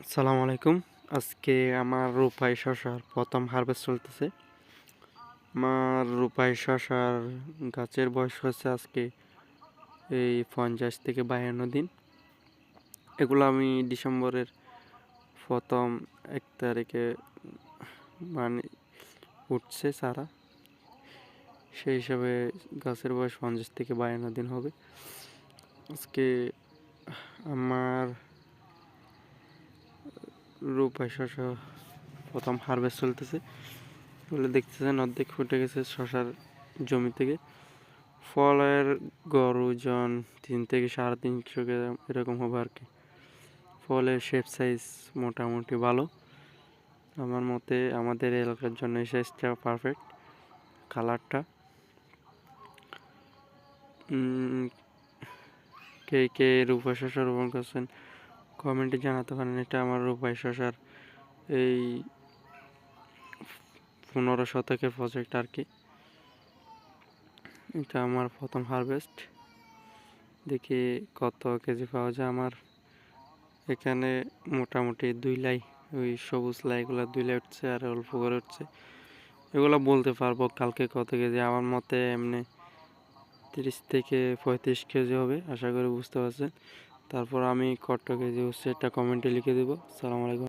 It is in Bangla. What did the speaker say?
আসসালামু আলাইকুম। আজকে আমার রূপাই শসার প্রথম হারভেস্ট চলতেছে। আমার রূপাই শসার গাছের বয়স হচ্ছে আজকে এই 50 থেকে 52 দিন। এগুলো আমি ডিসেম্বরের প্রথম 1 তারিখে মানে উঠছে চারা, সেই হিসাবে গাছের বয়স 50 থেকে 52 দিন হবে। আজকে আমার রূপাই শসা প্রথম হারভেস্ট চলতেছে বলে দেখতেছেন, অর্ধেক ফুটে গেছে শসার জমি থেকে। ফলের গড় ওজন 3 থেকে 3.5 গ্রাম এরকম হবে আর কি। ফলের শেপ সাইজ মোটামুটি ভালো, আমার মতে আমাদের এলাকার জন্য এই সাইজটা পারফেক্ট। কালারটা কে কে রূপাই শসা রোপণ করছেন কমেন্টে জানাতে পারেন। এটা আমার রূপাই শসার এই 15 শতকের প্রজেক্ট আর কি। এটা আমার প্রথম হারভেস্ট, দেখি কত কেজি পাওয়া যায়। আমার এখানে মোটামুটি 2 লাই, ওই সবুজ লাইগুলো 2 লাই উঠছে আর অল্প করে উঠছে। এগুলো বলতে পারবো কালকে কত কেজি। আমার মতে এমনি 30 থেকে 35 কেজি হবে, আশা করি বুঝতে পারছেন। তারপর আমি কত কেজি হচ্ছে এটা কমেন্টে লিখে দেবো। আসসালামু আলাইকুম।